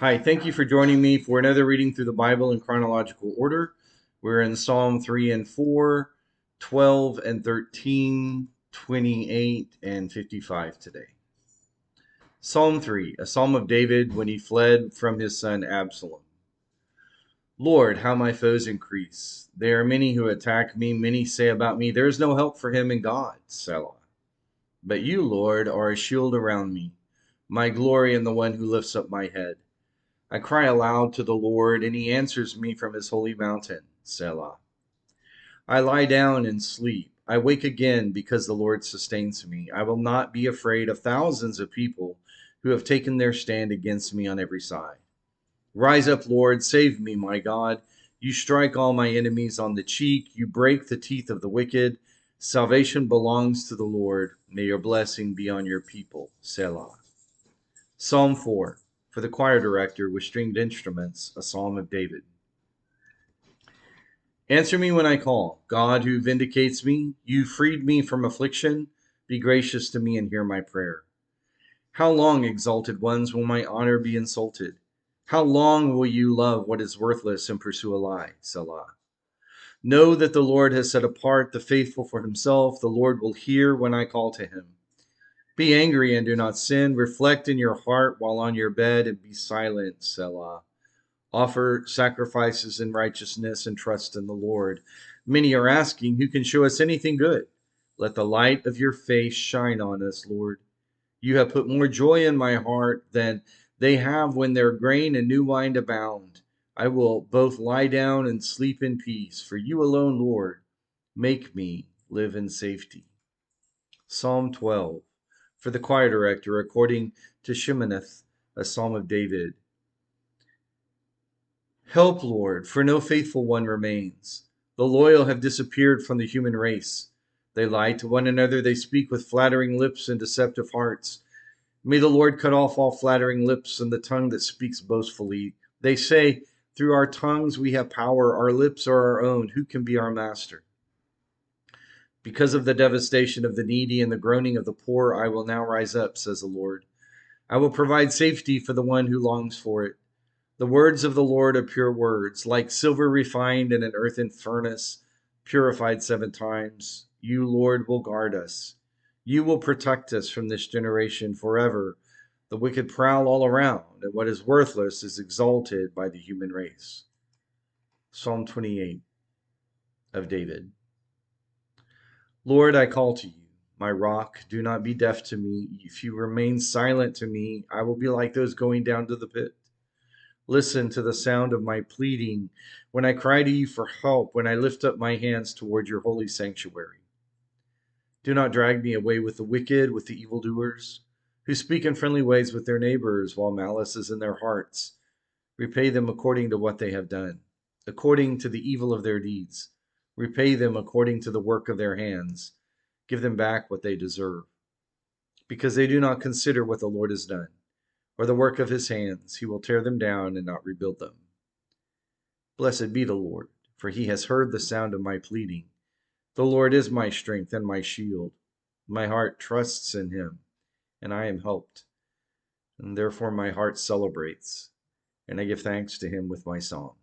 Hi, thank you for joining me for another reading through the Bible in chronological order. We're in Psalm 3 and 4, 12 and 13, 28 and 55 today. Psalm 3, a psalm of David when he fled from his son Absalom. Lord, how my foes increase. There are many who attack me. Many say about me, there is no help for him in God. Selah. But you, Lord, are a shield around me, my glory and the one who lifts up my head. I cry aloud to the Lord, and he answers me from his holy mountain. Selah. I lie down and sleep. I wake again because the Lord sustains me. I will not be afraid of thousands of people who have taken their stand against me on every side. Rise up, Lord, save me, my God. You strike all my enemies on the cheek. You break the teeth of the wicked. Salvation belongs to the Lord. May your blessing be on your people. Selah. Psalm 4, for the choir director with stringed instruments, a psalm of David. Answer me when I call, God who vindicates me. You freed me from affliction. Be gracious to me and hear my prayer. How long, exalted ones, will my honor be insulted? How long will you love what is worthless and pursue a lie? Selah. Know that the Lord has set apart the faithful for himself. The Lord will hear when I call to him. Be angry and do not sin. Reflect in your heart while on your bed and be silent. Selah. Offer sacrifices in righteousness and trust in the Lord. Many are asking, who can show us anything good? Let the light of your face shine on us, Lord. You have put more joy in my heart than they have when their grain and new wine abound. I will both lie down and sleep in peace, for you alone, Lord, make me live in safety. Psalm 12, for the choir director, according to Sheminith, a psalm of David. Help, Lord, for no faithful one remains. The loyal have disappeared from the human race. They lie to one another, they speak with flattering lips and deceptive hearts. May the Lord cut off all flattering lips and the tongue that speaks boastfully. They say, through our tongues we have power, our lips are our own. Who can be our master? Because of the devastation of the needy and the groaning of the poor, I will now rise up, says the Lord. I will provide safety for the one who longs for it. The words of the Lord are pure words, like silver refined in an earthen furnace, purified 7 times. You, Lord, will guard us. You will protect us from this generation forever. The wicked prowl all around, and what is worthless is exalted by the human race. Psalm 28 of David. Lord, I call to you, my rock. Do not be deaf to me. If you remain silent to me, I will be like those going down to the pit. Listen to the sound of my pleading when I cry to you for help, when I lift up my hands toward your holy sanctuary. Do not drag me away with the wicked, with the evildoers, who speak in friendly ways with their neighbors while malice is in their hearts. Repay them according to what they have done, according to the evil of their deeds. Repay them according to the work of their hands. Give them back what they deserve. Because they do not consider what the Lord has done, or the work of his hands, he will tear them down and not rebuild them. Blessed be the Lord, for he has heard the sound of my pleading. The Lord is my strength and my shield. My heart trusts in him, and I am helped. And therefore my heart celebrates, and I give thanks to him with my song.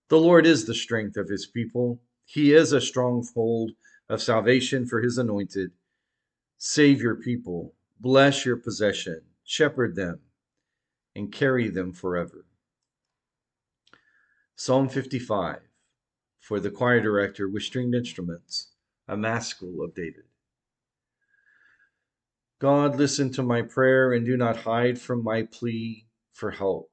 The Lord is the strength of his people. He is a stronghold of salvation for his anointed. Save your people, bless your possession, shepherd them, and carry them forever. Psalm 55, for the choir director with stringed instruments, a maskil of David. God, listen to my prayer and do not hide from my plea for help.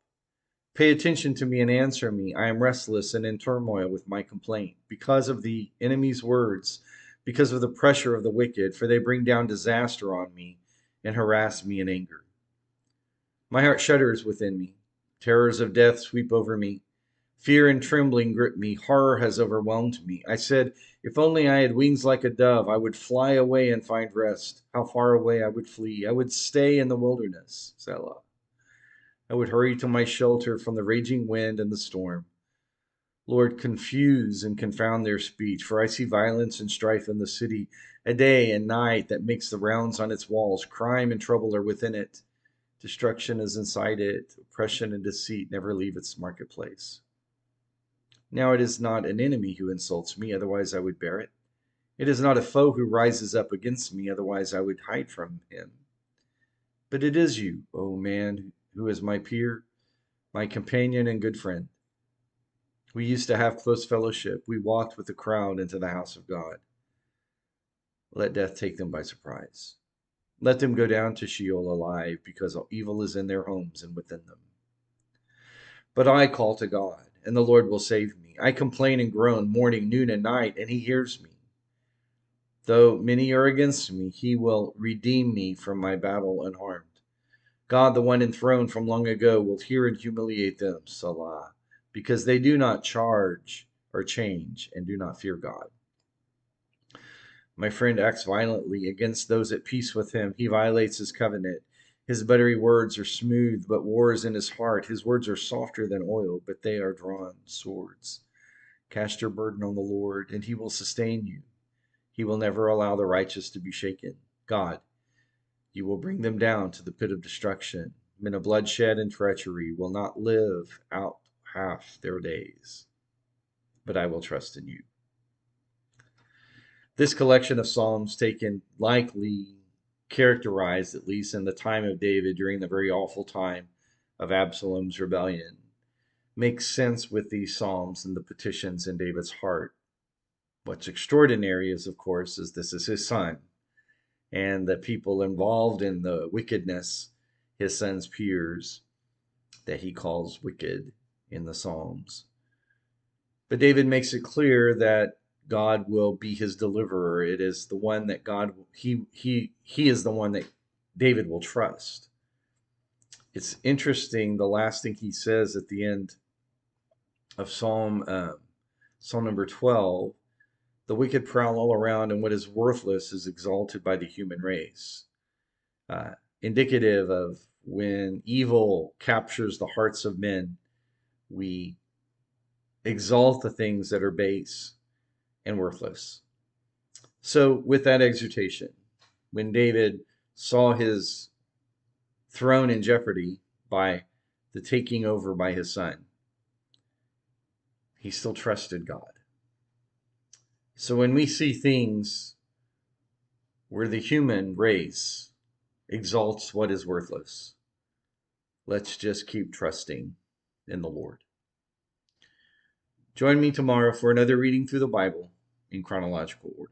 Pay attention to me and answer me. I am restless and in turmoil with my complaint because of the enemy's words, because of the pressure of the wicked, for they bring down disaster on me and harass me in anger. My heart shudders within me. Terrors of death sweep over me. Fear and trembling grip me. Horror has overwhelmed me. I said, if only I had wings like a dove, I would fly away and find rest. How far away I would flee. I would stay in the wilderness. Selah. I would hurry to my shelter from the raging wind and the storm. Lord, confuse and confound their speech, for I see violence and strife in the city, a day and night that makes the rounds on its walls. Crime and trouble are within it. Destruction is inside it. Oppression and deceit never leave its marketplace. Now it is not an enemy who insults me, otherwise I would bear it. It is not a foe who rises up against me, otherwise I would hide from him. But it is you, O man, who is my peer, my companion and good friend. We used to have close fellowship. We walked with the crowd into the house of God. Let death take them by surprise. Let them go down to Sheol alive, because evil is in their homes and within them. But I call to God, and the Lord will save me. I complain and groan morning, noon, and night, and he hears me. Though many are against me, he will redeem me from my battle unharmed. God, the one enthroned from long ago, will hear and humiliate them, Salah, because they do not charge or change and do not fear God. My friend acts violently against those at peace with him. He violates his covenant. His buttery words are smooth, but war is in his heart. His words are softer than oil, but they are drawn swords. Cast your burden on the Lord, and he will sustain you. He will never allow the righteous to be shaken. God, you will bring them down to the pit of destruction. Men of bloodshed and treachery will not live out half their days, but I will trust in you. This collection of Psalms, taken likely characterized, at least in the time of David, during the very awful time of Absalom's rebellion, makes sense with these Psalms and the petitions in David's heart. What's extraordinary is, of course, is this is his son, and the people involved in the wickedness, his son's peers, that he calls wicked in the Psalms. But David makes it clear that God will be his deliverer. It is the one that he is the one that David will trust. It's interesting, the last thing he says at the end of Psalm number 12, the wicked prowl all around, and what is worthless is exalted by the human race. Indicative of when evil captures the hearts of men, we exalt the things that are base and worthless. So, with that exhortation, when David saw his throne in jeopardy by the taking over by his son, he still trusted God. So, when we see things where the human race exalts what is worthless, let's just keep trusting in the Lord. Join me tomorrow for another reading through the Bible in chronological order.